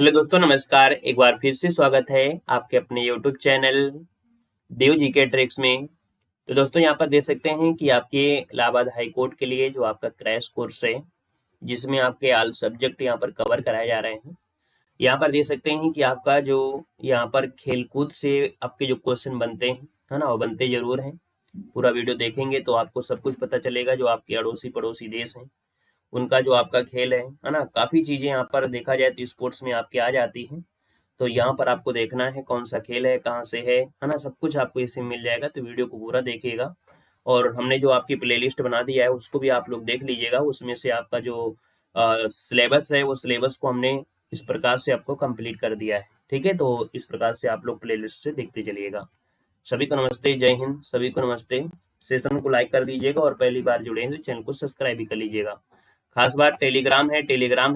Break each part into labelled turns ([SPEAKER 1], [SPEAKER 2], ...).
[SPEAKER 1] Hello दोस्तों, नमस्कार। एक बार फिर से स्वागत है आपके अपने यूट्यूब चैनल देव जी के ट्रिक्स में। तो दोस्तों, यहाँ पर देख सकते हैं कि आपके इलाहाबाद हाई कोर्ट के लिए जो आपका क्रैश कोर्स है, जिसमें आपके ऑल सब्जेक्ट यहाँ पर कवर कराए जा रहे हैं। यहाँ पर देख सकते हैं कि आपका जो यहाँ पर खेलकूद से आपके जो क्वेश्चन बनते हैं, है ना, वो बनते जरूर हैं। पूरा वीडियो देखेंगे तो आपको सब कुछ पता चलेगा। जो आपके अड़ोसी पड़ोसी देश हैं, उनका जो आपका खेल है ना, काफी चीजें यहाँ पर देखा जाए तो स्पोर्ट्स में आपके आ जाती हैं। तो यहाँ पर आपको देखना है कौन सा खेल है, कहाँ से है ना, सब कुछ आपको इसमें मिल जाएगा। तो वीडियो को पूरा देखिएगा। और हमने जो आपकी प्लेलिस्ट बना दिया है उसको भी आप लोग देख लीजिएगा। उसमें से आपका जो सिलेबस है, वो सिलेबस को हमने इस प्रकार से आपको कंप्लीट कर दिया है। ठीक है, तो इस प्रकार से आप लोग प्लेलिस्ट से देखते चलिएगा। सभी को नमस्ते, जय हिंद। सभी को नमस्ते। सेशन को लाइक कर दीजिएगा और पहली बार जुड़े हैं तो चैनल को सब्सक्राइब भी कर लीजिएगा। खास बात, टेलीग्राम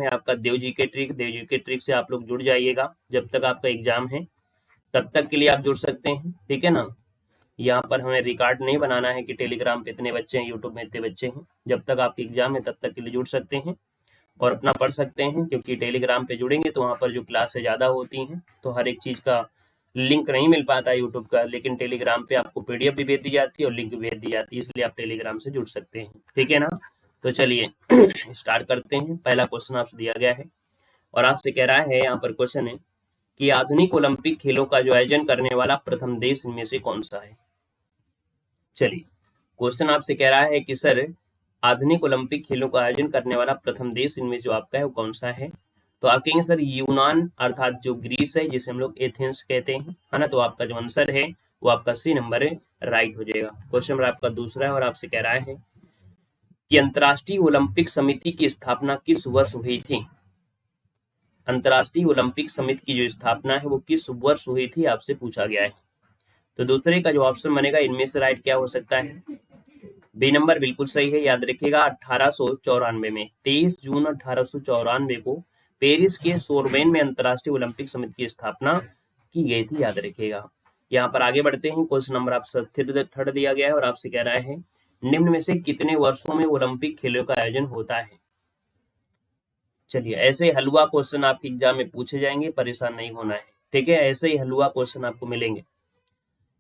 [SPEAKER 1] है आपका देव जी के ट्रिक। देव जी के ट्रिक से आप लोग जुड़ जाइएगा। जब तक आपका एग्जाम है तब तक के लिए आप जुड़ सकते हैं, ठीक है ना। यहाँ पर हमें रिकॉर्ड नहीं बनाना है कि टेलीग्राम पे इतने बच्चे हैं, यूट्यूब में इतने बच्चे हैं। जब तक आपकी एग्जाम है तब तक के लिए जुड़ सकते हैं और अपना पढ़ सकते हैं। क्योंकि टेलीग्राम पे जुड़ेंगे तो वहाँ पर जो क्लासें ज़्यादा होती हैं तो हर एक चीज़ का लिंक नहीं मिल पाता है यूट्यूब का, लेकिन टेलीग्राम पे आपको पीडीएफ भी भेज दी जाती है और लिंक भी भेज दी जाती है। इसलिए आप टेलीग्राम से जुड़ सकते हैं, ठीक है ना। तो चलिए स्टार्ट करते हैं। पहला क्वेश्चन आपसे दिया गया है और आपसे कह रहा है, यहाँ पर क्वेश्चन है कि आधुनिक ओलंपिक खेलों का जो आयोजन करने वाला प्रथम देश इनमें से कौन सा है। चलिए, क्वेश्चन आपसे कह रहा है कि सर, आधुनिक ओलंपिक खेलों का आयोजन करने वाला प्रथम देश इनमें जो आपका है वो कौन सा है। तो आप कहेंगे सर यूनान, अर्थात जो ग्रीस है, जिसे हम लोग एथेंस कहते हैं, है ना। तो आपका जो आंसर है वो आपका सी नंबर है, राइट हो जाएगा। क्वेश्चन नंबर आपका दूसरा है और आपसे कह रहा है कि अंतर्राष्ट्रीय ओलंपिक समिति की स्थापना किस वर्ष हुई थी। अंतर्राष्ट्रीय ओलंपिक समिति की जो स्थापना है वो किस वर्ष हुई थी, आपसे पूछा गया है। तो दूसरे का जो ऑप्शन बनेगा इनमें से राइट क्या हो सकता है। बी नंबर बिल्कुल सही है। याद रखिएगा 1894 में, 23 जून 1894 को पेरिस के सोरबेन में अंतर्राष्ट्रीय ओलंपिक समिति की स्थापना की गई थी, याद रखिएगा। यहाँ पर आगे बढ़ते हैं। क्वेश्चन नंबर आपसे थर्ड दिया गया है और आपसे कह रहा है, निम्न में से कितने वर्षों में ओलंपिक खेलों का आयोजन होता है। चलिए, ऐसे हलवा क्वेश्चन आपके एग्जाम में पूछे जाएंगे, परेशान नहीं होना है, ठीक है। ऐसे ही हलवा क्वेश्चन आपको मिलेंगे।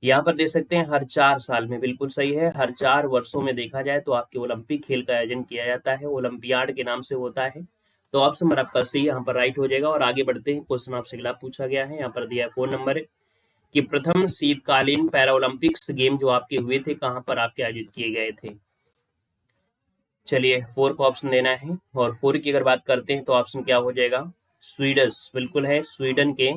[SPEAKER 1] यहाँ पर देख सकते हैं हर 4 साल में, बिल्कुल सही है। हर 4 वर्षों में देखा जाए तो आपके ओलंपिक खेल का आयोजन किया जाता है, ओलंपियाड के नाम से होता है। तो ऑप्शन नंबर आपका सी यहाँ पर राइट हो जाएगा। और आगे बढ़ते हैं। क्वेश्चन आपसे अगला पूछा गया है, यहाँ पर दिया है 4 नंबर कि प्रथम शीतकालीन पैरालंपिक्स गेम जो आपके हुए थे कहाँ पर आपके आयोजित किए गए थे। चलिए, 4 को ऑप्शन देना है और 4 की अगर बात करते हैं तो ऑप्शन क्या हो जाएगा, स्वीडस, बिल्कुल है। स्वीडन के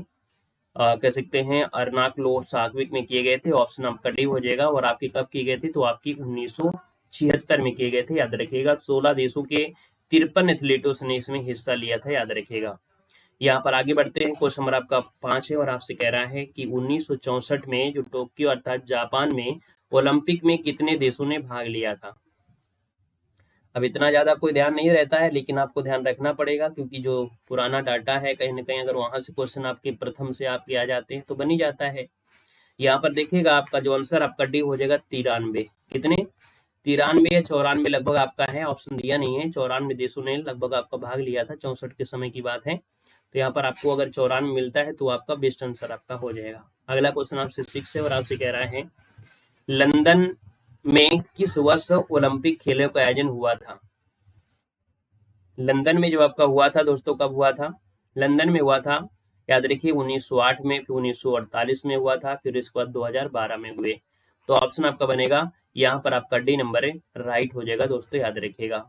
[SPEAKER 1] कह सकते हैं अर्नाक्लो साक्विक में किए गए थे। ऑप्शन आपका डी हो जाएगा। और आपकी कब की गए थी, तो आपकी 1976 में किए गए थे, याद रखिएगा। 16 देशों के 53 एथलीटों ने इसमें हिस्सा लिया था, याद रखिएगा। यहाँ पर आगे बढ़ते हैं। क्वेश्चन नंबर आपका 5 है और आपसे कह रहा है कि 1964 में जो टोक्यो अर्थात जापान में ओलंपिक में कितने देशों ने भाग लिया था। अब इतना ज्यादा कोई ध्यान नहीं रहता है, लेकिन आपको ध्यान रखना पड़ेगा क्योंकि जो पुराना डाटा है, कहीं ना कहीं अगर वहां से क्वेश्चन आपके प्रथम से आपके आ जाते हैं तो बन ही जाता है। यहाँ पर देखिएगा आपका जो आंसर आपका डी हो जाएगा 93। कितने, 93 या 94 लगभग आपका है। ऑप्शन दिया नहीं है। 94 देशों ने लगभग आपका भाग लिया था, 64 के समय की बात है। तो यहाँ पर आपको अगर 94 मिलता है तो आपका बेस्ट आंसर आपका हो जाएगा। अगला क्वेश्चन आपसे 6 है और आपसे कह रहा है, लंदन में किस वर्ष ओलंपिक खेलों का आयोजन हुआ था। लंदन में जो आपका हुआ था दोस्तों, कब हुआ था, लंदन में हुआ था, याद रखिए 1908 में, फिर 1948 में हुआ था, फिर इसके बाद 2012 में हुए। तो ऑप्शन आपका बनेगा यहाँ पर आपका डी नंबर है, राइट हो जाएगा दोस्तों, याद रखिएगा।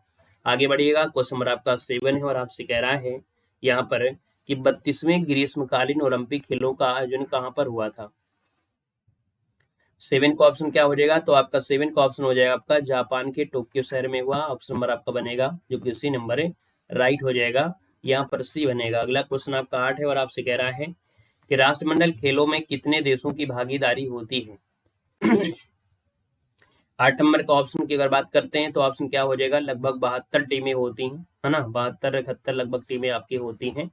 [SPEAKER 1] आगे बढ़िएगा। क्वेश्चन नंबर आपका 7 है और आपसे कह रहा है यहाँ पर कि 32वें ग्रीष्मकालीन ओलंपिक खेलों का आयोजन कहाँ पर हुआ था। 7 का ऑप्शन क्या हो जाएगा, तो आपका 7 का ऑप्शन हो जाएगा आपका जापान के टोक्यो शहर में हुआ। ऑप्शन नंबर आपका बनेगा जो कि सी नंबर है, राइट हो जाएगा। यहाँ पर सी बनेगा। अगला क्वेश्चन आपका 8 है और आपसे कह रहा है कि राष्ट्रमंडल खेलों में कितने देशों की भागीदारी होती है। 8 नंबर का ऑप्शन की अगर बात करते हैं तो ऑप्शन क्या हो जाएगा, लगभग 72 टीमें होती हैं, है ना। 72-71 लगभग टीमें आपकी होती हैं।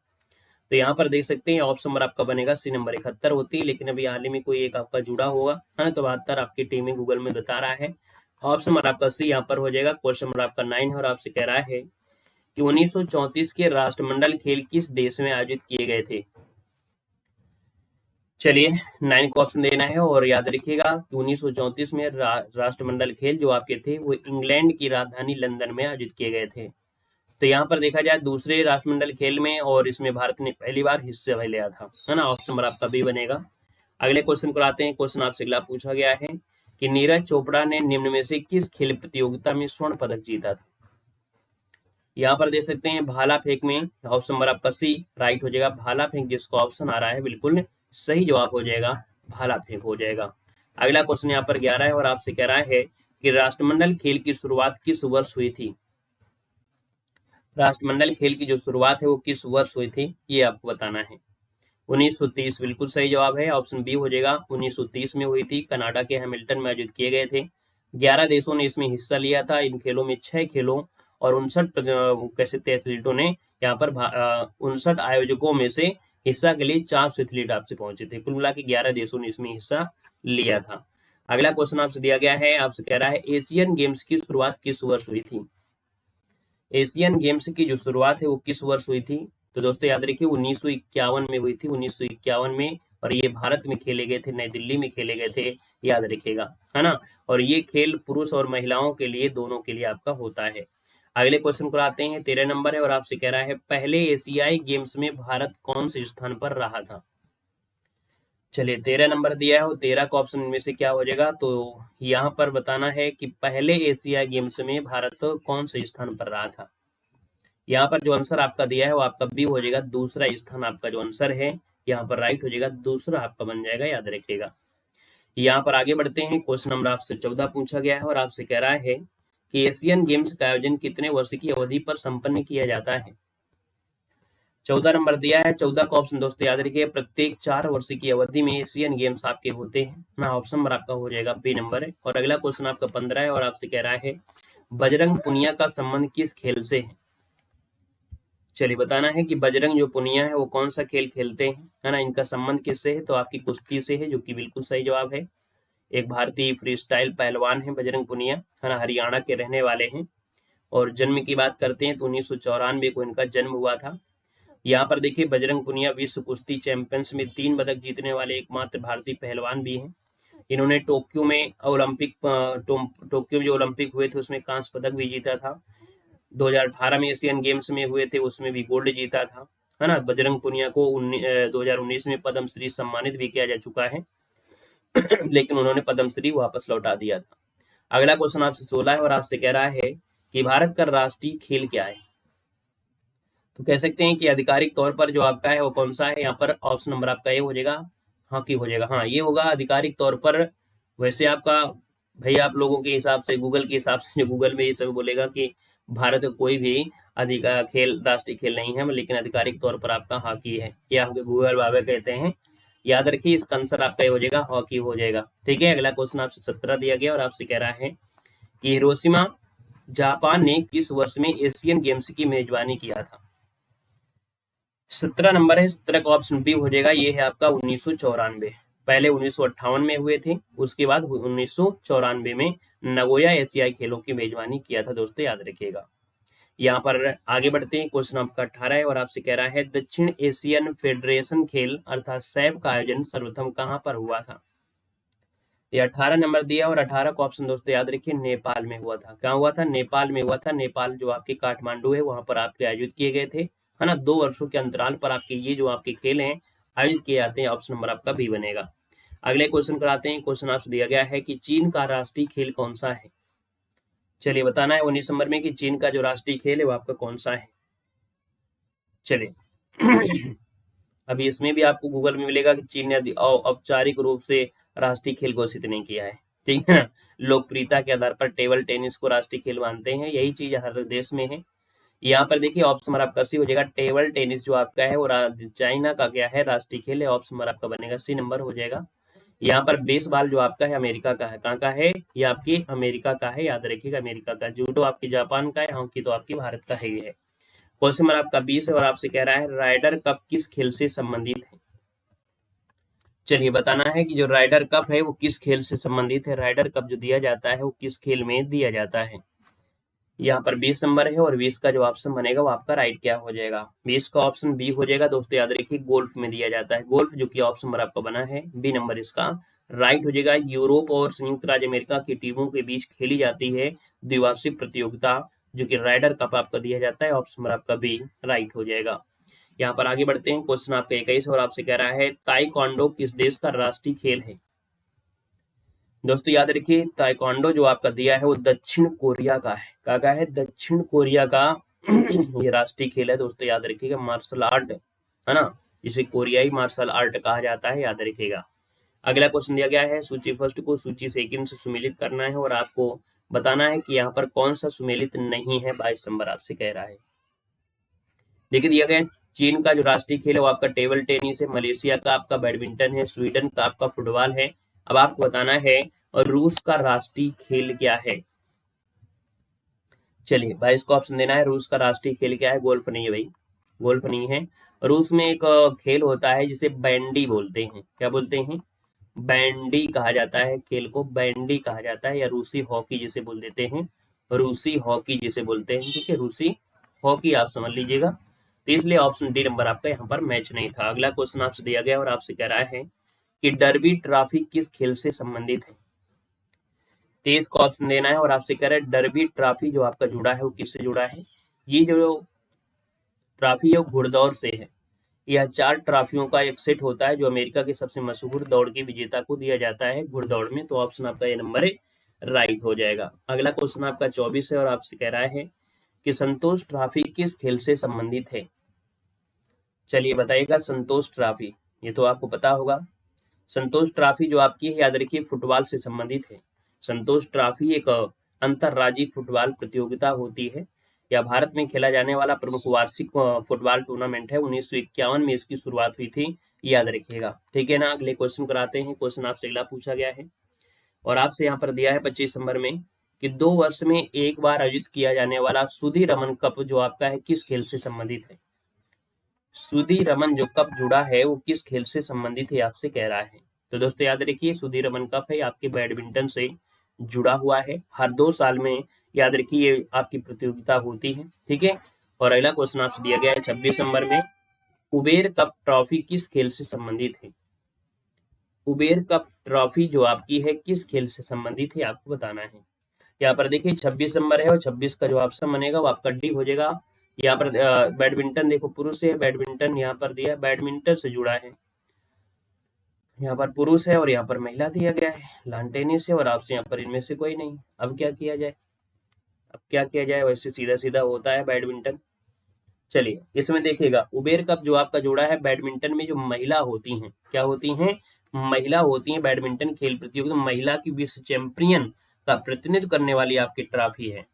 [SPEAKER 1] तो यहाँ पर देख सकते हैं ऑप्शन नंबर आपका बनेगा सी नंबर 71 होती है, लेकिन अभी हाल ही में कोई एक आपका जुड़ा होगा, है ना। तो 72 आपकी टीमें गूगल में बता रहा है। ऑप्शन नंबर आपका सी यहाँ पर हो जाएगा। क्वेश्चन नंबर आपका 9 है और आपसे कह रहा है कि 1934 के राष्ट्रमंडल खेल किस देश में आयोजित किए गए थे? चलिए 9 को ऑप्शन देना है और याद रखिएगा कि 1934 में राष्ट्रमंडल खेल जो आपके थे वो इंग्लैंड की राजधानी लंदन में आयोजित किए गए थे। तो यहाँ पर देखा जाए दूसरे राष्ट्रमंडल खेल में और इसमें भारत ने पहली बार हिस्सा लिया था, है ना। ऑप्शन नंबर आपका बी बनेगा। अगले क्वेश्चन को आते हैं। क्वेश्चन आपसे अगला पूछा गया है कि नीरज चोपड़ा ने निम्न में से किस खेल प्रतियोगिता में स्वर्ण पदक जीता था? यहाँ पर देख सकते हैं भाला फेंक में। ऑप्शन नंबर आपका सी राइट हो जाएगा। भाला फेंक जिसका ऑप्शन आ रहा है बिल्कुल सही जवाब हो जाएगा, भाला फेंक हो जाएगा। अगला क्वेश्चन यहाँ पर 11 है और आपसे कह रहा है कि राष्ट्रमंडल खेल की शुरुआत किस वर्ष हुई थी? राष्ट्रमंडल खेल की जो शुरुआत है वो किस वर्ष हुई थी, ये आपको बताना है। 1930 बिल्कुल सही जवाब है। ऑप्शन बी हो जाएगा। 1930 में हुई थी, कनाडा के हैमिल्टन में आयोजित किए गए थे। 11 देशों ने इसमें हिस्सा लिया था। इन खेलों में 6 खेलों और 59 कह सकते एथलीटों ने यहाँ पर 59 आयोजकों में से हिस्सा के लिए 400 एथलीट आपसे पहुंचे थे। कुल मिला के 11 देशों ने इसमें हिस्सा लिया था। अगला क्वेश्चन आपसे दिया गया है, आपसे कह रहा है एशियन गेम्स की शुरुआत किस वर्ष हुई थी? एशियन गेम्स की जो शुरुआत है वो किस वर्ष हुई थी? तो दोस्तों याद रखिए 1951 में हुई थी, 1951 में। और ये भारत में खेले गए थे, नई दिल्ली में खेले गए थे, याद रखिएगा, है ना। और ये खेल पुरुष और महिलाओं के लिए दोनों के लिए आपका होता है। अगले क्वेश्चन को आते हैं। 13 नंबर है और आपसे कह रहा है पहले एशियाई गेम्स में भारत कौन से स्थान पर रहा था? चलिए 13 नंबर दिया है और 13 का ऑप्शन में से क्या हो जाएगा? तो यहाँ पर बताना है कि पहले एशियाई गेम्स में भारत कौन से स्थान पर रहा था। यहाँ पर जो आंसर आपका दिया है वो आपका बी हो जाएगा। दूसरा स्थान आपका जो आंसर है यहाँ पर राइट हो जाएगा, दूसरा आपका बन जाएगा, याद रखिएगा। यहाँ पर आगे बढ़ते हैं। क्वेश्चन नंबर आपसे 14 पूछा गया है और आपसे कह रहा है कि एशियन गेम्स का आयोजन कितने वर्ष की अवधि पर संपन्न किया जाता है? 14 नंबर दिया है। 14 का ऑप्शन दोस्तों याद रखिए, प्रत्येक 4 वर्ष की अवधि में एशियन गेम्स आपके होते हैं ना। ऑप्शन नंबर आपका हो जाएगा बी नंबर है। और अगला क्वेश्चन आपका 15 है और आपसे कह रहा है बजरंग पुनिया का संबंध किस खेल से है? चलिए बताना है कि बजरंग जो पुनिया है वो कौन सा खेल खेलते हैं, है ना। इनका संबंध किससे है? तो आपकी कुश्ती से है, जो कि बिल्कुल सही जवाब है। एक भारतीय फ्री स्टाइल पहलवान है बजरंग पुनिया, है ना। हरियाणा के रहने वाले हैं। और जन्म की बात करते हैं तो 1994 को इनका जन्म हुआ था। यहाँ पर देखिए बजरंग पुनिया विश्व कुश्ती चैंपियंस में 3 पदक जीतने वाले एकमात्र भारतीय पहलवान भी हैं। इन्होंने टोक्यो में टोक्यो में जो ओलंपिक हुए थे उसमें कांस्य पदक भी जीता था। 2018 में एशियन गेम्स में हुए थे उसमें भी गोल्ड जीता था, है ना। बजरंग पुनिया को 2019 में पद्म श्री सम्मानित भी किया जा चुका है लेकिन उन्होंने पद्म श्री वापस लौटा दिया था। अगला क्वेश्चन आपसे 16 है और आपसे कह रहा है कि भारत का राष्ट्रीय खेल क्या है? तो कह सकते हैं कि आधिकारिक तौर पर जो आपका है वो कौन सा है। यहाँ पर ऑप्शन नंबर आपका ये हो जाएगा, हॉकी हो जाएगा। हाँ ये होगा आधिकारिक तौर पर। वैसे आपका भाई आप लोगों के हिसाब से, गूगल के हिसाब से, जो गूगल में ये सब बोलेगा कि भारत का कोई भी खेल राष्ट्रीय खेल नहीं है, लेकिन आधिकारिक तौर पर आपका हॉकी है, ये आपके गूगल बाबा कहते हैं। याद रखिए इसका आंसर आपका ये हो जाएगा, हॉकी हो जाएगा। ठीक है। अगला क्वेश्चन आपसे 17 दिया गया और आपसे कह रहा है कि हिरोशिमा जापान ने किस वर्ष में एशियन गेम्स की मेजबानी किया था? 17 नंबर है। 17 का ऑप्शन बी हो जाएगा। ये है आपका 1994। पहले 1958 में हुए थे, उसके बाद 1994 में नगोया एशियाई खेलों की मेजबानी किया था। दोस्तों याद रखिएगा। यहाँ पर आगे बढ़ते हैं। क्वेश्चन आपका 18 है और आपसे कह रहा है दक्षिण एशियन फेडरेशन खेल अर्थात सैफ का आयोजन सर्वप्रथम कहाँ पर हुआ था? ये 18 नंबर दिया और 18 का ऑप्शन दोस्तों याद रखिए, नेपाल में हुआ था। कहाँ हुआ था? नेपाल में हुआ था। नेपाल जो आपके काठमांडू है वहां पर आपके आयोजित किए गए थे, है ना। 2 वर्षों के अंतराल पर आपके ये जो आपके खेल हैं आयोजित किए जाते हैं। ऑप्शन नंबर आपका बी बनेगा। अगले क्वेश्चन कराते हैं। क्वेश्चन आपसे दिया गया है कि चीन का राष्ट्रीय खेल कौन सा है? चलिए बताना है 19 नंबर में कि चीन का जो राष्ट्रीय खेल है वो आपका कौन सा है। चलिए अभी इसमें भी आपको गूगल में मिलेगा कि चीन ने औपचारिक रूप से राष्ट्रीय खेल घोषित नहीं किया है, ठीक है ना। लोकप्रियता के आधार पर टेबल टेनिस को राष्ट्रीय खेल मानते हैं, यही चीज हर देश में है। यहाँ पर देखिए ऑप्शन नंबर आपका सी हो जाएगा। टेबल टेनिस जो आपका है वो चाइना का क्या है, राष्ट्रीय खेल है। ऑप्शन नंबर आपका बनेगा सी नंबर हो जाएगा। यहाँ पर बेसबॉल जो आपका है अमेरिका का है। कहाँ का है? ये आपकी अमेरिका का है, याद रखिएगा अमेरिका का। जूडो आपकी जापान का है, हॉकी तो आपकी भारत का ही है। क्वेश्चन नंबर आपका 20 है और आपसे कह रहा है राइडर कप किस खेल से संबंधित है? चलिए बताना है कि जो राइडर कप है वो किस खेल से संबंधित है। राइडर कप जो दिया जाता है वो किस खेल में दिया जाता है। यहाँ पर 20 नंबर है और 20 का जो ऑप्शन बनेगा वो आपका राइट क्या हो जाएगा? 20 का ऑप्शन बी हो जाएगा। दोस्तों याद रखिए गोल्फ में दिया जाता है, गोल्फ जो कि ऑप्शन नंबर आपका बना है बी नंबर इसका राइट हो जाएगा। यूरोप और संयुक्त राज्य अमेरिका की टीमों के बीच खेली जाती है द्विवार्षिक प्रतियोगिता जो कि राइडर कप आपका दिया जाता है, ऑप्शन नंबर आपका बी राइट हो जाएगा। यहाँ पर आगे बढ़ते हैं, क्वेश्चन आपका 21 और आपसे कह रहा है ताइक्वांडो किस देश का राष्ट्रीय खेल है? दोस्तों याद रखिए ताइक्वांडो जो आपका दिया है वो दक्षिण कोरिया का है। क्या है? दक्षिण कोरिया का ये राष्ट्रीय खेल है। दोस्तों याद रखिएगा मार्शल आर्ट है ना, जिसे कोरियाई मार्शल आर्ट कहा जाता है, याद रखिएगा। अगला क्वेश्चन दिया गया है सूची फर्स्ट को सूची सेकंड से सुमेलित करना है और आपको बताना है कि यहाँ पर कौन सा सुमेलित नहीं है। 22 नंबर आपसे कह रहा है। देखिए दिया गया चीन का जो राष्ट्रीय खेल है वो आपका टेबल टेनिस है, मलेशिया का आपका बैडमिंटन है, स्वीडन का आपका फुटबॉल है। अब आपको बताना है और रूस का राष्ट्रीय खेल क्या है? चलिए भाई इसको ऑप्शन देना है। रूस का राष्ट्रीय खेल क्या है? गोल्फ नहीं है भाई, गोल्फ नहीं है। रूस में एक खेल होता है जिसे बैंडी बोलते हैं। क्या बोलते हैं? बैंडी कहा जाता है, खेल को बैंडी कहा जाता है, या रूसी हॉकी जिसे बोल देते हैं, रूसी हॉकी जिसे बोलते हैं। ठीक है, रूसी हॉकी आप समझ लीजिएगा। तो इसलिए ऑप्शन डी नंबर आपका यहाँ पर मैच नहीं था। अगला क्वेश्चन आपसे दिया गया और आपसे कह रहा है कि डर्बी ट्रॉफी किस खेल से संबंधित है? 23 का ऑप्शन देना है और आपसे कह रहा है डर्बी ट्रॉफी जो आपका जुड़ा है वो किससे जुड़ा है? ये जो ट्रॉफी है वो घुड़दौड़ से है। यह 4 ट्रॉफियों का एक सेट होता है जो अमेरिका के सबसे मशहूर दौड़ के विजेता को दिया जाता है घुड़दौड़ में। तो ऑप्शन आपका ये नंबर राइट हो जाएगा। अगला क्वेश्चन आपका 24 है और आपसे कह रहा है कि संतोष ट्रॉफी किस खेल से संबंधित है? चलिए बताइएगा संतोष ट्रॉफी, ये तो आपको पता होगा। संतोष ट्रॉफी जो आपकी है याद रखिए फुटबॉल से संबंधित है। संतोष ट्रॉफी एक अंतरराज्यीय फुटबॉल प्रतियोगिता होती है। यह भारत में खेला जाने वाला प्रमुख वार्षिक फुटबॉल टूर्नामेंट है। 1951 में इसकी शुरुआत हुई थी, याद रखिएगा। ठीक है ना, अगले क्वेश्चन कराते हैं। क्वेश्चन आपसे अगला पूछा गया है और आपसे यहाँ पर दिया है 25 नंबर में कि 2 वर्ष में एक बार आयोजित किया जाने वाला सुधीर रमन कप जो आपका है किस खेल से संबंधित है? सुधीर रमन जो कप जुड़ा है वो किस खेल से संबंधित है आपसे कह रहा है। तो दोस्तों याद रखिए सुधीर रमन कप है आपके बैडमिंटन से जुड़ा हुआ है। हर 2 साल में याद रखिए ये आपकी प्रतियोगिता होती है। ठीक है, और अगला क्वेश्चन आपसे दिया गया है 26 नंबर में उबेर कप ट्रॉफी किस खेल से संबंधित है? उबेर कप ट्रॉफी जो आपकी है किस खेल से संबंधित है आपको बताना है। यहाँ पर देखिए 26 नंबर है और 26 का जो ऑप्शन बनेगा वो आपका डी हो जाएगा। यहाँ पर बैडमिंटन देखो पुरुष है, बैडमिंटन यहाँ पर दिया है बैडमिंटन से जुड़ा है। यहाँ पर पुरुष है और यहाँ पर महिला दिया गया है, लॉन टेनिस है और आपसे यहाँ पर इनमें से कोई नहीं। अब क्या किया जाए? अब क्या किया जाए? वैसे सीधा सीधा होता है बैडमिंटन। चलिए इसमें देखिएगा उबेर कप जो आपका जोड़ा है बैडमिंटन में जो महिला होती हैं, क्या होती हैं? महिला होती हैं। बैडमिंटन खेल प्रतियोगिता महिला की विश्व चैंपियन का प्रतिनिधित्व करने वाली आपकी ट्रॉफी है।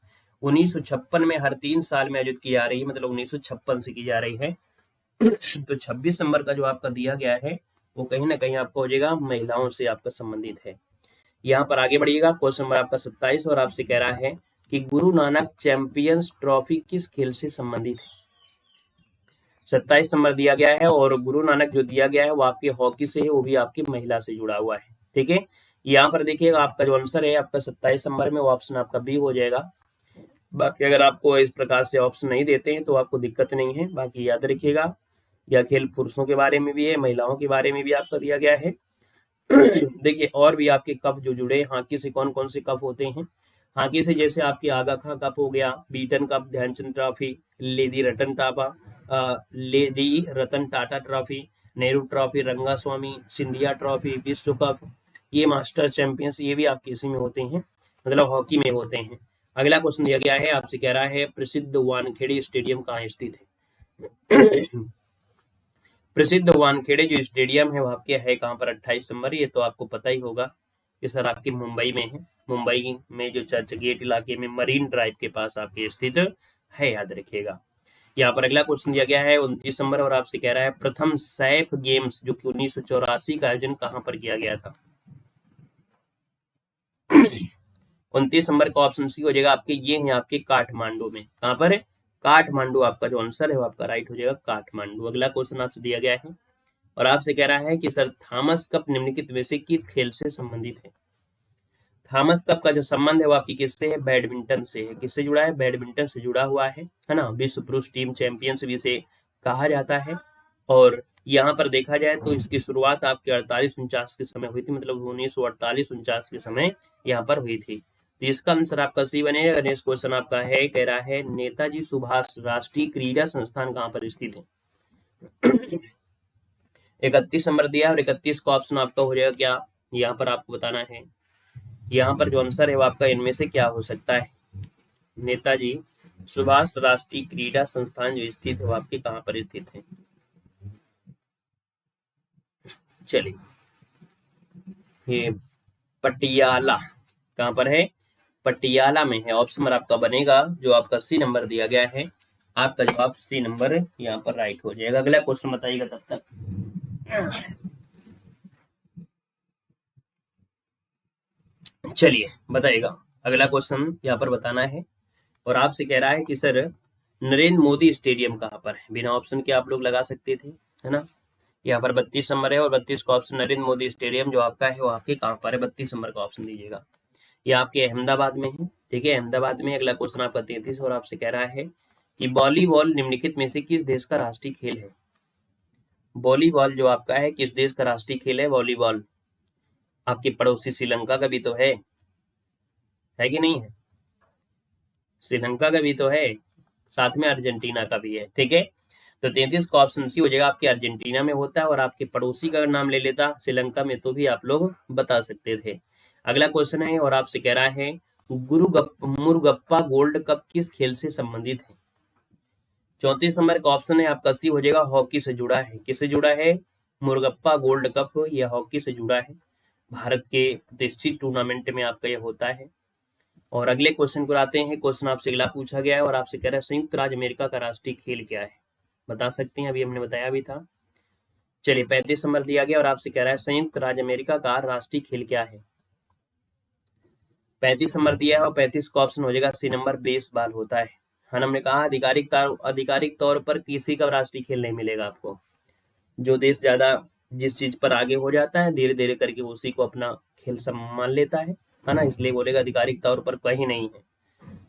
[SPEAKER 1] 1956 में हर 3 साल में आयोजित की जा रही है, मतलब 1956 से की जा रही है। तो 26 नंबर का जो आपका दिया गया है वो कहीं ना कहीं आपको हो जाएगा महिलाओं से आपका संबंधित है। यहाँ पर आगे बढ़िएगा, क्वेश्चन नंबर आपका 27 और आपसे कह रहा है कि गुरु नानक चैंपियंस ट्रॉफी किस खेल से संबंधित है? 27 नंबर दिया गया है और गुरु नानक जो दिया गया है वो आपके हॉकी से है, वो भी आपकी महिला से जुड़ा हुआ है। ठीक है, यहाँ पर देखिएगा आपका जो आंसर है आपका 27 नंबर में वो ऑप्शन आपका बी हो जाएगा। बाकी अगर आपको इस प्रकार से ऑप्शन नहीं देते हैं तो आपको दिक्कत नहीं है। बाकी याद रखिएगा यह खेल पुरुषों के बारे में भी है, महिलाओं के बारे में भी आपका दिया गया है। देखिए और भी आपके कप जो जुड़े हॉकी से कौन कौन से कप होते हैं? हॉकी से जैसे आपकी आगा खां कप हो गया, Beighton cup, Dhyanchand trophy, lady Ratan Tata trophy, Nehru trophy, Rangaswami, Scindia trophy, विश्व कप, ये मास्टर चैंपियंस, ये भी आपके इसी में होते हैं, मतलब हॉकी में होते हैं। अगला क्वेश्चन दिया गया है आपसे कह रहा है प्रसिद्ध वानखेड़े स्टेडियम कहाँ स्थित है? प्रसिद्ध वानखेड़े जो स्टेडियम है वो आपके है कहाँ पर? 28 नंबर, ये तो आपको पता ही होगा कि सर आपके मुंबई में है। मुंबई में जो चर्च गेट इलाके में मरीन ड्राइव के पास आपके स्थित है, याद रखिएगा। यहाँ पर अगला क्वेश्चन दिया गया है 29 नंबर और आपसे कह रहा है प्रथम सैफ गेम्स जो कि 1984 का आयोजन कहाँ पर किया गया था? 29 नंबर का ऑप्शन सी हो जाएगा आपके, ये है आपके काठमांडू में। कहाँ पर है? काठमांडू आपका जो आंसर है वो आपका राइट हो जाएगा, काठमांडू। अगला क्वेश्चन आपसे दिया गया है और आपसे कह रहा है कि सर थॉमस कप निम्नलिखित में से किस खेल से संबंधित है? थॉमस कप का जो संबंध है वो आपकी किससे है? बैडमिंटन से है। किससे जुड़ा है? बैडमिंटन से जुड़ा हुआ है ना। विश्व पुरुष टीम चैंपियंस भी इसे कहा जाता है। और यहाँ पर देखा जाए तो इसकी शुरुआत आपके 48-49 के समय हुई थी, मतलब 1948-49 के समय यहाँ पर हुई थी। तो इसका आंसर आपका सी बनेगा। नेक्स्ट क्वेश्चन आपका है, कह रहा है नेताजी सुभाष राष्ट्रीय क्रीड़ा संस्थान कहाँ पर स्थित है? 31 नंबर दिया है और 31 का ऑप्शन आपका हो जाएगा क्या? यहाँ पर आपको बताना है। यहाँ पर जो आंसर है वो आपका इनमें से क्या हो सकता है? नेताजी सुभाष राष्ट्रीय क्रीड़ा संस्थान जो स्थित है वो आपके कहाँ पर स्थित है? चलिए, ये पटियाला कहाँ पर है? पटियाला में है। ऑप्शन नंबर आपका बनेगा जो आपका सी नंबर दिया गया है, आपका जवाब सी नंबर यहाँ पर राइट हो जाएगा। अगला क्वेश्चन बताइएगा तब तक। चलिए बताइएगा, अगला क्वेश्चन यहाँ पर बताना है और आपसे कह रहा है कि सर नरेंद्र मोदी स्टेडियम कहाँ पर है? बिना ऑप्शन के आप लोग लगा सकते थे, है ना। यहाँ पर 32 नंबर है और 32 का ऑप्शन नरेंद्र मोदी स्टेडियम जो आपका है वो आपके कहाँ पर है? 32 नंबर का ऑप्शन दीजिएगा। ये आपके अहमदाबाद में है, ठीक है, अहमदाबाद में। अगला क्वेश्चन आपका 33 और आपसे कह रहा है कि वॉलीबॉल निम्नलिखित में से किस देश का राष्ट्रीय खेल है? वॉलीबॉल जो आपका है किस देश का राष्ट्रीय खेल है? वॉलीबॉल आपके पड़ोसी श्रीलंका का भी तो है कि नहीं है? श्रीलंका का भी तो है, साथ में अर्जेंटीना का भी है, ठीक है। तो 33 का ऑप्शन सी हो जाएगा, आपके अर्जेंटीना में होता है। और आपके पड़ोसी का नाम ले लेता श्रीलंका में तो भी आप लोग बता सकते थे। अगला क्वेश्चन है और आपसे कह रहा है मुरुगप्पा गोल्ड कप किस खेल से संबंधित है? 34 नंबर का ऑप्शन है आपका सी हो जाएगा, हॉकी से जुड़ा है। किससे जुड़ा है? मुरुगप्पा गोल्ड कप यह हॉकी से जुड़ा है। भारत के प्रतिष्ठित टूर्नामेंट में आपका यह होता है। और अगले क्वेश्चन को आते हैं। क्वेश्चन आपसे अगला पूछा गया है और आपसे कह रहा है संयुक्त राज्य अमेरिका का राष्ट्रीय खेल क्या है? बता सकते हैं, अभी हमने बताया भी था। चलिए, 35 नंबर दिया गया और आपसे कह रहा है संयुक्त राज्य अमेरिका का राष्ट्रीय खेल क्या है? 35 नंबर दिया है और 35 का ऑप्शन हो जाएगा सी नंबर, बेसबॉल होता है। हमने कहा आधिकारिक तौर पर किसी का राष्ट्रीय खेल नहीं मिलेगा आपको। जो देश ज्यादा जिस चीज पर आगे हो जाता है धीरे धीरे करके उसी को अपना खेल मान लेता है ना, इसलिए बोलेगा आधिकारिक तौर पर कहीं नहीं है।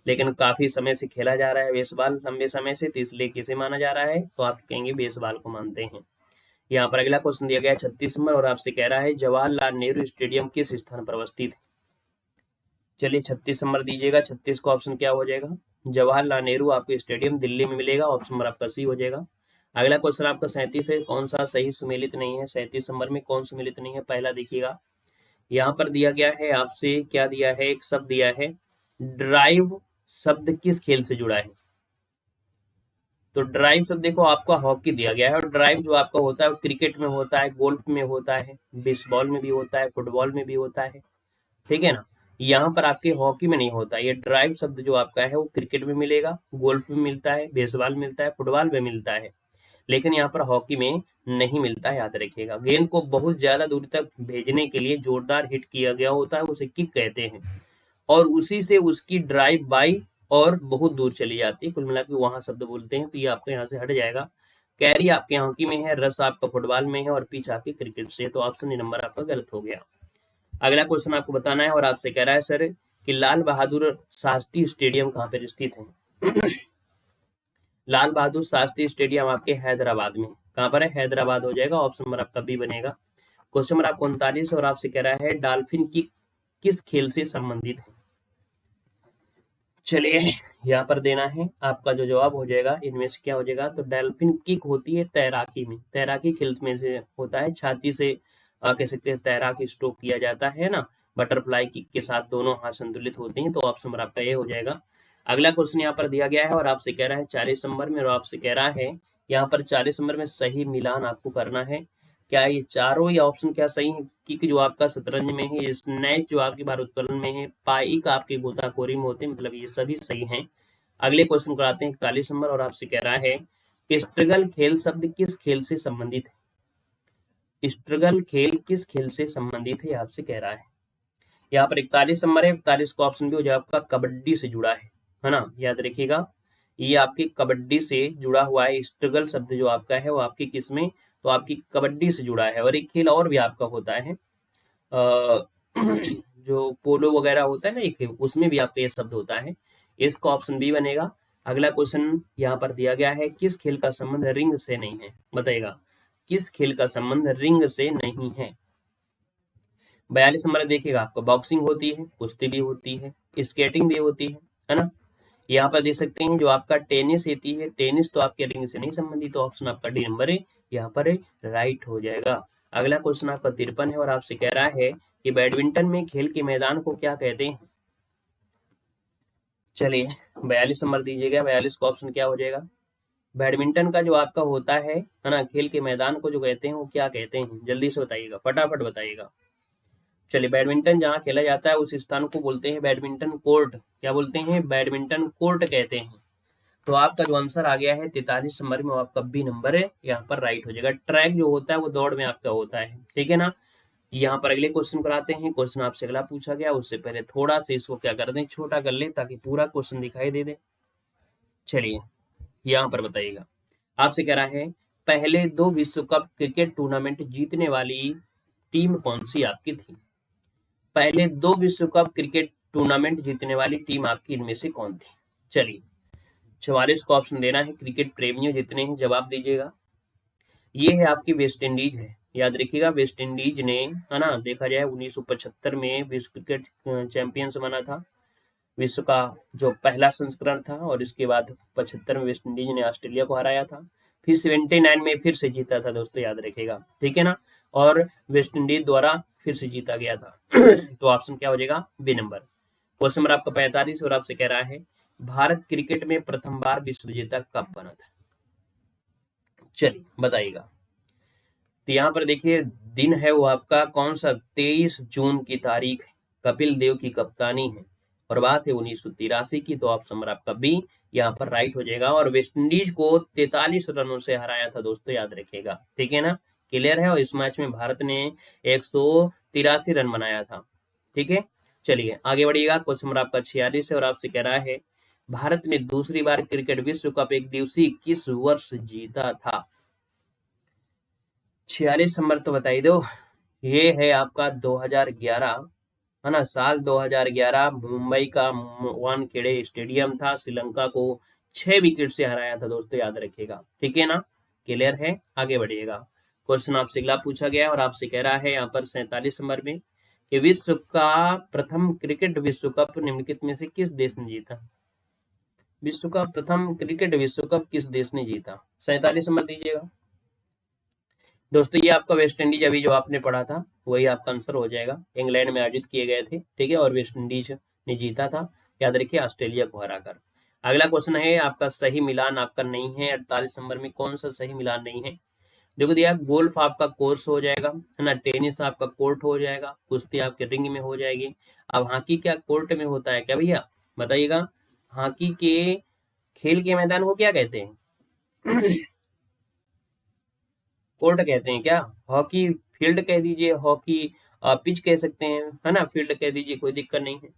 [SPEAKER 1] लेकिन काफी समय से खेला जा रहा है बेसबॉल, लंबे समय से, तो इसलिए किसे माना जा रहा है? तो आप कहेंगे बेसबॉल को मानते हैं। यहाँ पर अगला क्वेश्चन दिया गया 36 नंबर और आपसे कह रहा है जवाहरलाल नेहरू स्टेडियम किस स्थान पर अवस्थित है? चलिए 36 नंबर दीजिएगा। 36 का ऑप्शन क्या हो जाएगा? जवाहरलाल नेहरू आपको स्टेडियम दिल्ली में मिलेगा। ऑप्शन नंबर आपका सी हो जाएगा। अगला क्वेश्चन आपका 37 है, कौन सा सही सुमेलित नहीं है? 37 नंबर में कौन सुमेलित नहीं है? पहला देखिएगा, यहाँ पर दिया गया है आपसे, क्या दिया है? एक शब्द दिया है ड्राइव। शब्द किस खेल से जुड़ा है? तो ड्राइव शब्द देखो आपका हॉकी दिया गया है और ड्राइव जो आपका होता है वो क्रिकेट में होता है, गोल्फ में होता है, बेसबॉल में भी होता है, फुटबॉल में भी होता है, ठीक है ना। यहाँ पर आपके हॉकी में नहीं होता। ये ड्राइव शब्द जो आपका है वो क्रिकेट में मिलेगा, गोल्फ में मिलता है, बेसबॉल मिलता है, फुटबॉल में मिलता है, लेकिन यहाँ पर हॉकी में नहीं मिलता है। याद रखिएगा, गेंद को बहुत ज्यादा दूर तक भेजने के लिए जोरदार हिट किया गया होता है, उसे किक कहते हैं, और उसी से उसकी ड्राइव बाई और बहुत दूर चली जाती है। कुल मिला के वहां शब्द बोलते हैं। तो ये आपके यहाँ से हट जाएगा। कैरी आपके हॉकी में है, रस आपका फुटबॉल में है और पिच आपके क्रिकेट से है। तो ऑप्शन नंबर आपका गलत हो गया। अगला क्वेश्चन आपको बताना है और आपसे कह रहा है सर कि लाल बहादुर शास्त्री स्टेडियम कहाँ पर स्थित है? लाल बहादुर शास्त्री स्टेडियम आपके हैदराबाद में। कहाँ पर है? हैदराबाद हो जाएगा। ऑप्शन नंबर आपका बी बनेगा। क्वेश्चन नंबर आपको 39 और आपसे कह रहा है डॉल्फिन की किस खेल से संबंधित है? चलिए, यहाँ पर देना है आपका जो जवाब हो जाएगा इनमें से क्या हो जाएगा? तो डॉल्फिन किक होती है तैराकी में, तैराकी खेल में से होता है। छाती से कह सकते हैं तैराकी स्ट्रोक किया जाता है ना, बटरफ्लाई किक के साथ दोनों हाथ संतुलित होते हैं। तो ऑप्शन नंबर आपका ये हो जाएगा। अगला क्वेश्चन यहाँ पर दिया गया है और आपसे कह रहा है 40 नंबर में, और आपसे कह रहा है यहाँ पर 40 नंबर में सही मिलान आपको करना है। क्या ये चारों या ऑप्शन क्या सही है? किक जो आपका शतरंज में है, स्नैच जो आपके भारोत्तोलन में है, पाइक आपके गोताखोरी में होते हैं, मतलब ये सभी सही हैं। अगले क्वेश्चन को आते हैं 41 नंबर और आपसे कह रहा है स्ट्रगल खेल शब्द किस खेल से संबंधित है? स्ट्रगल खेल किस खेल से संबंधित है आपसे कह रहा है। यहाँ पर 41 नंबर है, 41 का ऑप्शन भी हो जाए आपका कबड्डी से जुड़ा है ना। याद रखिएगा, ये आपकी कबड्डी से जुड़ा हुआ है। स्ट्रगल शब्द जो आपका है वो आपकी किस में? तो आपकी कबड्डी से जुड़ा है। और एक खेल और भी आपका होता है जो पोलो वगैरह होता है ना एक, उसमें भी आपका ये शब्द होता है। इसका ऑप्शन बी बनेगा। अगला क्वेश्चन यहाँ पर दिया गया है, किस खेल का संबंध रिंग से नहीं है? बताइएगा, किस खेल का संबंध रिंग से नहीं है? 42 नंबर देखिएगा, आपका बॉक्सिंग होती है, कुश्ती भी होती है, स्केटिंग भी होती है ना। यहाँ पर देख सकते हैं जो आपका टेनिस होती है, टेनिस तो आपके रिंग से नहीं संबंधित, तो ऑप्शन आपका डी नंबर है यहाँ पर राइट हो जाएगा। अगला क्वेश्चन आपका 53 है और आपसे कह रहा है कि बैडमिंटन में खेल के मैदान को क्या कहते हैं? चलिए 42 नंबर दीजिएगा, 42 का ऑप्शन क्या हो जाएगा? बैडमिंटन का जो आपका होता है ना, खेल के मैदान को जो कहते हैं वो क्या कहते हैं? जल्दी से बताइएगा, फटाफट बताइएगा। चलिए, बैडमिंटन जहाँ खेला जाता है उस स्थान को बोलते हैं बैडमिंटन कोर्ट। क्या बोलते हैं? बैडमिंटन कोर्ट कहते हैं। तो आपका जो आंसर आ गया है 43 नंबर में, वो आपका बी नंबर है, यहाँ पर राइट हो जाएगा। ट्रैक जो होता है वो दौड़ में आपका होता है, ठीक है ना। यहाँ पर अगले क्वेश्चन पर आते हैं। क्वेश्चन आपसे अगला पूछा गया, उससे पहले थोड़ा सा इसको क्या कर दें, छोटा कर ले ताकि पूरा क्वेश्चन दिखाई दे दे। चलिए यहाँ पर बताइएगा, आपसे कह रहा है पहले 2 विश्व कप क्रिकेट टूर्नामेंट जीतने वाली टीम कौन सी आपकी थी? पहले 2 विश्व कप क्रिकेट टूर्नामेंट जीतने वाली टीम आपकी इनमें से कौन थी? चलिए 44 का ऑप्शन देना है, क्रिकेट प्रेमियों जितने हैं जवाब दीजिएगा। ये है आपकी वेस्ट इंडीज है, याद रखिएगा वेस्ट इंडीज ने, है ना, देखा जाए 1975 में विश्व क्रिकेट चैंपियंस बना था, विश्व का जो पहला संस्करण था। और इसके बाद 75 में वेस्ट इंडीज ने ऑस्ट्रेलिया को हराया था, फिर 79 में फिर से जीता था दोस्तों, याद रखिएगा, ठीक है ना। और वेस्ट इंडीज द्वारा फिर से जीता गया था। तो ऑप्शन क्या हो जाएगा? B number. क्वेश्चन नंबर आपका 45 और आपसे कह रहा है भारत क्रिकेट में प्रथम बार विश्व विजेता कब बना था? चलिए बताइएगा। तो यहाँ पर देखिए दिन है वो आपका कौन सा, 23 जून की तारीख है, कपिल देव की कप्तानी है और बात है 1983 की। तो ऑप्शन नंबर आपका बी यहाँ पर राइट हो जाएगा। और वेस्ट इंडीज को 43 रनों से हराया था दोस्तों, याद रखिएगा, ठीक है ना, क्लियर है। और इस मैच में भारत ने 183 रन बनाया था, ठीक है। चलिए आगे बढ़िएगा। क्वेश्चन नंबर आपका 46 है और आपसे कह रहा है भारत ने दूसरी बार क्रिकेट विश्व कप एक दिवसीय किस वर्ष जीता था? 46 नंबर तो बताई दो। ये है आपका 2011, है ना, साल 2011 मुंबई का वानखेड़े स्टेडियम था, श्रीलंका को 6 विकेट से हराया था दोस्तों, याद रखिएगा, ठीक है ना, क्लियर है। आगे बढ़िएगा। क्वेश्चन आपसे अगला पूछा गया और आपसे कह रहा है यहाँ पर 47 नंबर में कि विश्व का प्रथम क्रिकेट विश्व कप निम्नलिखित में से किस देश ने जीता? विश्व का प्रथम क्रिकेट विश्व कप किस देश ने जीता? 47 नंबर दीजिएगा दोस्तों। ये आपका वेस्ट इंडीज अभी जो आपने पढ़ा था वही आपका आंसर हो जाएगा। इंग्लैंड में आयोजित किए गए थे, ठीक है, और वेस्ट इंडीज ने जीता था, याद रखिए, ऑस्ट्रेलिया को हराकर। अगला क्वेश्चन है आपका सही मिलान आपका नहीं है। 48 नंबर में कौन सा सही मिलान नहीं है? देखो दिया, गोल्फ आपका कोर्स हो जाएगा, है ना, टेनिस आपका कोर्ट हो जाएगा, कुश्ती आपके रिंग में हो जाएगी। अब हॉकी क्या कोर्ट में होता है क्या भैया? बताइएगा, हॉकी के खेल के मैदान को क्या कहते हैं? कोर्ट कहते हैं क्या? हॉकी फील्ड कह दीजिए, हॉकी पिच कह सकते हैं, है ना, फील्ड कह दीजिए, कोई दिक्कत नहीं है।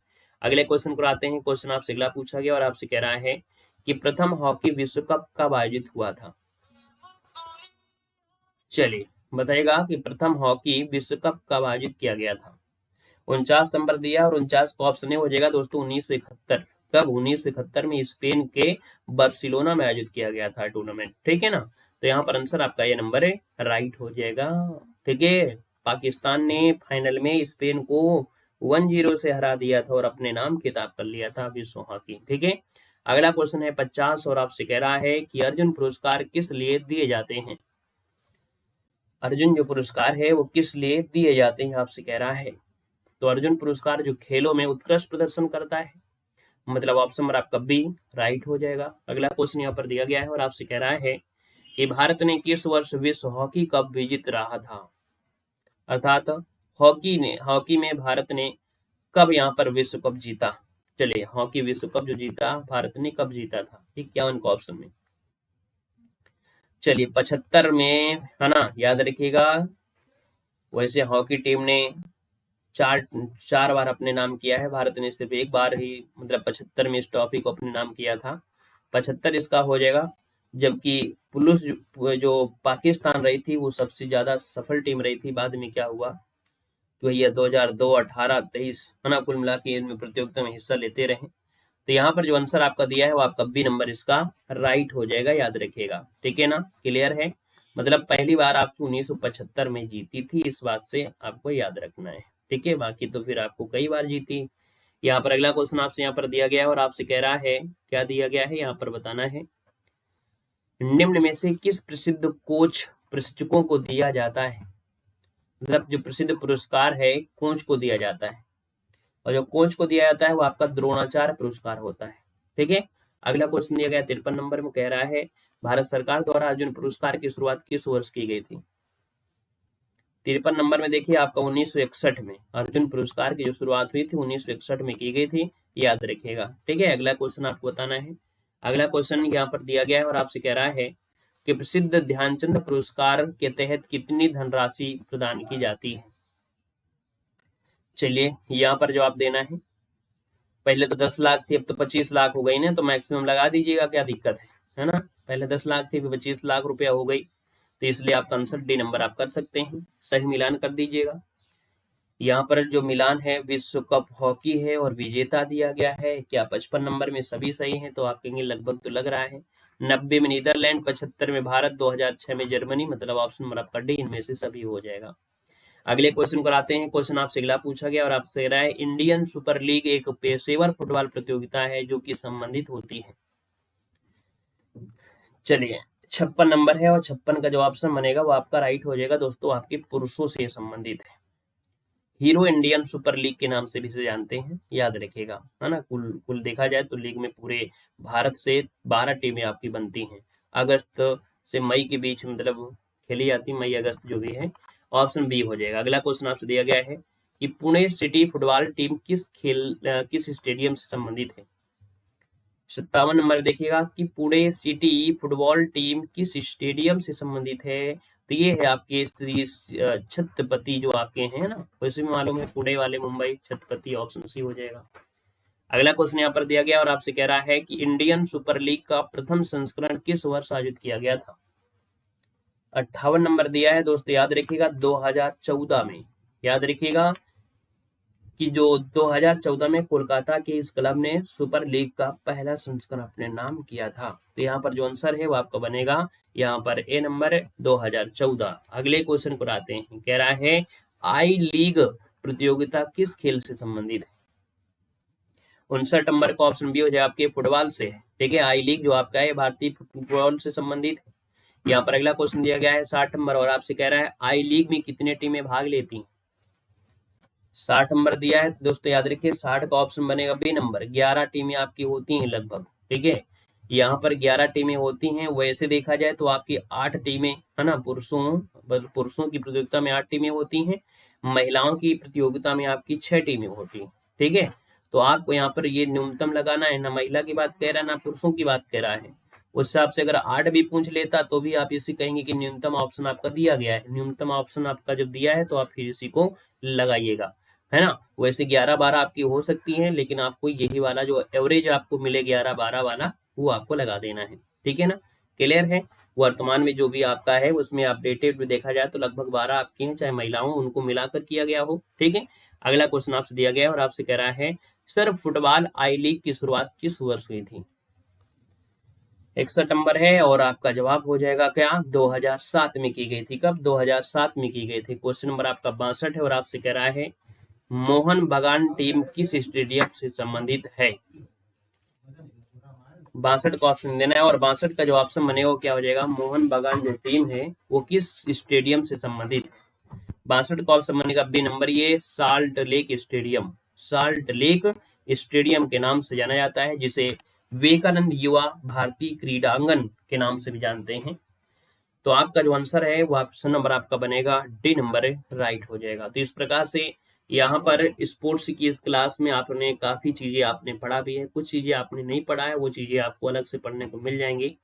[SPEAKER 1] अगले क्वेश्चन पर आते हैं। क्वेश्चन आपसे अगला पूछा गया और आपसे कह रहा है कि प्रथम हॉकी विश्व कप कब आयोजित हुआ था? चलिए बताइएगा कि प्रथम हॉकी विश्व कप कब आयोजित किया गया था। 49 नंबर दिया और 49 का ऑप्शन हो जाएगा दोस्तों 1971। कब? 1971 में स्पेन के बार्सिलोना में आयोजित किया गया था टूर्नामेंट, ठीक है ना। तो यहाँ पर आंसर आपका ये नंबर है राइट हो जाएगा, ठीक है। पाकिस्तान ने फाइनल में स्पेन को 1-0 से हरा दिया था और अपने नाम किताब कर लिया था विश्व हॉकी, ठीक है। अगला क्वेश्चन है 50 और आपसे कह रहा है कि अर्जुन पुरस्कार किस लिए दिए जाते हैं? अर्जुन जो पुरस्कार है वो किस लिए दिए जाते हैं आपसे कह रहा है। तो अर्जुन पुरस्कार जो खेलों में उत्कृष्ट प्रदर्शन करता है, मतलब ऑप्शन नंबर आपका बी राइट हो जाएगा। अगला क्वेश्चन यहाँ पर दिया गया है और आपसे कह रहा है कि भारत ने किस वर्ष विश्व हॉकी कप विजित रहा था? अर्थात हॉकी में भारत ने कब यहाँ पर विश्व कप जीता? चलिए हॉकी विश्व कप जो जीता भारत ने कब जीता था? 51 का ऑप्शन में। चलिए 75 में, है ना, याद रखिएगा। वैसे हॉकी टीम ने चार चार बार अपने नाम किया है, भारत ने सिर्फ एक बार ही, मतलब 75 में इस ट्रॉफी को अपने नाम किया था। 75 इसका हो जाएगा। जबकि पुरुष जो पाकिस्तान रही थी वो सबसे ज्यादा सफल टीम रही थी। बाद में क्या हुआ कि जो ये 2002, 18, 23 है ना, कुल मिला के इनमें प्रतियोगिता में हिस्सा लेते रहे। तो यहाँ पर जो आंसर आपका दिया है वो आपका बी नंबर इसका राइट हो जाएगा, याद रखिएगा। ठीक है ना, क्लियर है। मतलब पहली बार आपकी 1975 में जीती थी, इस बात से आपको याद रखना है। ठीक है, बाकी तो फिर आपको कई बार जीती। यहाँ पर अगला क्वेश्चन आपसे यहाँ पर दिया गया है और आपसे कह रहा है, क्या दिया गया है यहाँ पर बताना है। निम्न में से किस प्रसिद्ध कोच प्रशिक्षकों को दिया जाता है, मतलब जो प्रसिद्ध पुरस्कार है कोच को दिया जाता है, और जो कोच को दिया जाता है वो आपका द्रोणाचार्य पुरस्कार होता है। ठीक है, अगला क्वेश्चन दिया गया 53 नंबर में, कह रहा है भारत सरकार द्वारा अर्जुन पुरस्कार की शुरुआत किस वर्ष की गई थी। 53 नंबर में देखिए आपका 1961 में अर्जुन पुरस्कार की जो शुरुआत हुई थी 1961 में की गई थी, याद रखिएगा। ठीक है, अगला क्वेश्चन आपको बताना है। अगला क्वेश्चन यहाँ पर दिया गया है और आपसे कह रहा है कि प्रसिद्ध ध्यानचंद पुरस्कार के तहत कितनी धनराशि प्रदान की जाती है। चलिए यहाँ पर जवाब देना है। पहले तो 10 लाख थी, अब तो 25 लाख हो गई ना, तो मैक्सिमम लगा दीजिएगा, क्या दिक्कत है ना। पहले 10 लाख थी, फिर 25 लाख रुपया हो गई, तो इसलिए आपका आंसर डी नंबर आप कर सकते हैं। सही मिलान कर दीजिएगा। यहाँ पर जो मिलान है विश्व कप हॉकी है और विजेता दिया गया है, क्या 55 नंबर में सभी सही हैं, तो आप कहेंगे लगभग तो लग रहा है। 90 में नीदरलैंड, 75 में भारत, 2006 में जर्मनी, मतलब ऑप्शन नंबर आपका डी इनमें से सभी हो जाएगा। अगले क्वेश्चन पर आते हैं। क्वेश्चन आपसे अगला पूछा गया और आपसे कह रहा है इंडियन सुपर लीग एक पेशेवर फुटबॉल प्रतियोगिता है जो कि संबंधित होती है। चलिए 56 नंबर है और 56 का जो ऑप्शन बनेगा वो आपका राइट हो जाएगा दोस्तों, आपके पुरुषों से संबंधित है। हीरो इंडियन सुपर लीग के नाम से भी इसे जानते हैं, याद रखिएगा, है ना। कुल देखा जाए तो लीग में पूरे भारत से 12 टीमें आपकी बनती हैं। अगस्त से मई के बीच मतलब खेली जाती, मई अगस्त जो भी है। ऑप्शन बी हो जाएगा। अगला क्वेश्चन आपसे दिया गया है कि पुणे सिटी फुटबॉल टीम किस स्टेडियम से संबंधित है। 57 नंबर देखिएगा कि पुणे सिटी फुटबॉल टीम किस स्टेडियम से संबंधित है, तो ये है आपके श्री छत्रपति जो आपके हैं ना, वैसे भी मालूम है पुणे वाले मुंबई छत्रपति, ऑप्शन सी हो जाएगा। अगला क्वेश्चन यहाँ पर दिया गया और आपसे कह रहा है कि इंडियन सुपर लीग का प्रथम संस्करण किस वर्ष आयोजित किया गया था। 58 नंबर दिया है दोस्तों, याद रखिएगा 2014 में। याद रखिएगा कि जो 2014 में कोलकाता के इस क्लब ने सुपर लीग का पहला संस्करण अपने नाम किया था। तो यहाँ पर जो आंसर है वो आपका बनेगा यहाँ पर ए नंबर 2014। अगले क्वेश्चन को आते हैं। कह रहा है आई लीग प्रतियोगिता किस खेल से संबंधित है। 59 नंबर का ऑप्शन बी हो जाए आपके फुटबॉल से। ठीक है, आई लीग जो आपका है भारतीय फुटबॉल से संबंधित है। यहाँ पर अगला क्वेश्चन दिया गया है 60 नंबर और आपसे कह रहा है आई लीग में कितने टीमें भाग लेती हैं। 60 नंबर दिया है तो दोस्तों याद रखिए 60 का ऑप्शन बनेगा बी नंबर, 11 टीमें आपकी होती हैं लगभग। ठीक है, यहाँ पर 11 टीमें होती हैं। वैसे देखा जाए तो आपकी 8 टीमें है ना, पुरुषों की प्रतियोगिता में 8 टीमें होती हैं, महिलाओं की प्रतियोगिता में आपकी 6 टीमें होती हैं। ठीक है, तो आपको यहाँ पर ये न्यूनतम लगाना है, ना महिला की बात कह रहा है ना पुरुषों की बात कह रहा है। उस हिसाब से अगर 8 भी पूछ लेता तो भी आप इसे कहेंगे कि न्यूनतम ऑप्शन आपका दिया गया है। न्यूनतम ऑप्शन आपका जब दिया है तो आप फिर इसी को लगाइएगा, है ना। वैसे 11-12 आपकी हो सकती है, लेकिन आपको यही वाला जो एवरेज आपको मिले 11-12 वाला वो आपको लगा देना है। ठीक है ना, क्लियर है। वर्तमान में जो भी आपका है उसमें अपडेटेड भी देखा जाए तो लगभग 12 आपके हैं, चाहे महिलाओं उनको मिलाकर किया गया हो। ठीक है, अगला क्वेश्चन आपसे दिया गया है और आपसे कह रहा है सर फुटबॉल आई लीग की शुरुआत किस वर्ष हुई थी। 61 नंबर है और आपका जवाब हो जाएगा क्या, 2007 में की गई थी। कब, 2007 में की गई थी। क्वेश्चन नंबर आपका 62 है और आपसे कह रहा है मोहन बगान टीम किस स्टेडियम से संबंधित है। 62 का ऑप्शन देना है और 62 का जो ऑप्शन बनेगा वो क्या हो जाएगा, मोहन बगान जो टीम है वो किस स्टेडियम से संबंधित है। 62 का ऑप्शन बनेगा बी नंबर, ये salt lake stadium, salt lake stadium के नाम से जाना जाता है, जिसे विवेकानंद युवा भारतीय क्रीडांगन के नाम से भी जानते हैं। तो आपका जो आंसर है वो ऑप्शन नंबर आपका बनेगा डी नंबर राइट हो जाएगा। तो इस प्रकार से यहाँ पर स्पोर्ट्स की इस क्लास में आपने काफी चीजें आपने पढ़ा भी है, कुछ चीजें आपने नहीं पढ़ा है, वो चीजें आपको अलग से पढ़ने को मिल जाएंगी।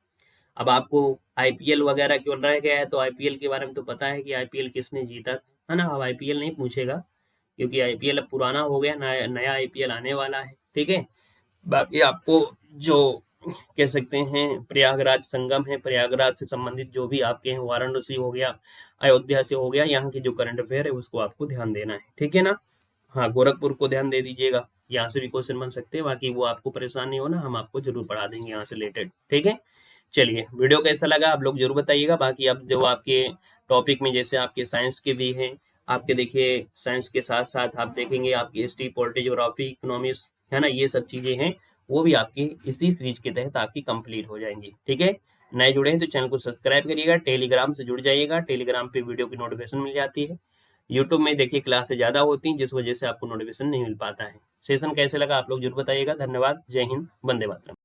[SPEAKER 1] अब आपको आईपीएल वगैरह क्यों रह गया है, तो आईपीएल के बारे में तो पता है कि आईपीएल किसने जीता था, है ना। अब आईपीएल नहीं पूछेगा क्योंकि आईपीएल अब पुराना हो गया, नया आईपीएल आने वाला है। ठीक है, बाकी आपको जो कह सकते हैं प्रयागराज संगम है, प्रयागराज से संबंधित जो भी आपके हैं, वाराणसी हो गया, अयोध्या से हो गया, यहाँ की जो करंट अफेयर है उसको आपको ध्यान देना है, ठीक है ना। हाँ, गोरखपुर को ध्यान दे दीजिएगा, यहाँ से भी क्वेश्चन बन सकते हैं, बाकी वो आपको परेशान नहीं होना, हम आपको जरूर पढ़ा देंगे यहाँ से रिलेटेड, ठीक है। चलिए, वीडियो कैसा लगा आप लोग जरूर बताइएगा। बाकी अब जो आपके टॉपिक में जैसे आपके साइंस के भी हैं, आपके देखिए साइंस के साथ साथ आप देखेंगे आपकी हिस्ट्री, पॉलिटी, ज्योग्राफी, इकोनॉमिक्स, है ना, ये सब चीजें हैं, वो भी आपकी इसी सीरीज के तहत आपकी कंप्लीट हो जाएंगी, ठीक है। नए जुड़े हैं तो चैनल को सब्सक्राइब करिएगा, टेलीग्राम से जुड़ जाइएगा, टेलीग्राम पे वीडियो की नोटिफिकेशन मिल जाती है। यूट्यूब में देखिए क्लासेस ज़्यादा होती हैं, जिस वजह से आपको नोटिफिकेशन नहीं मिल पाता है। सेशन कैसे लगा आप लोग जरूर बताइएगा। धन्यवाद, जय हिंद, वंदे मातरम।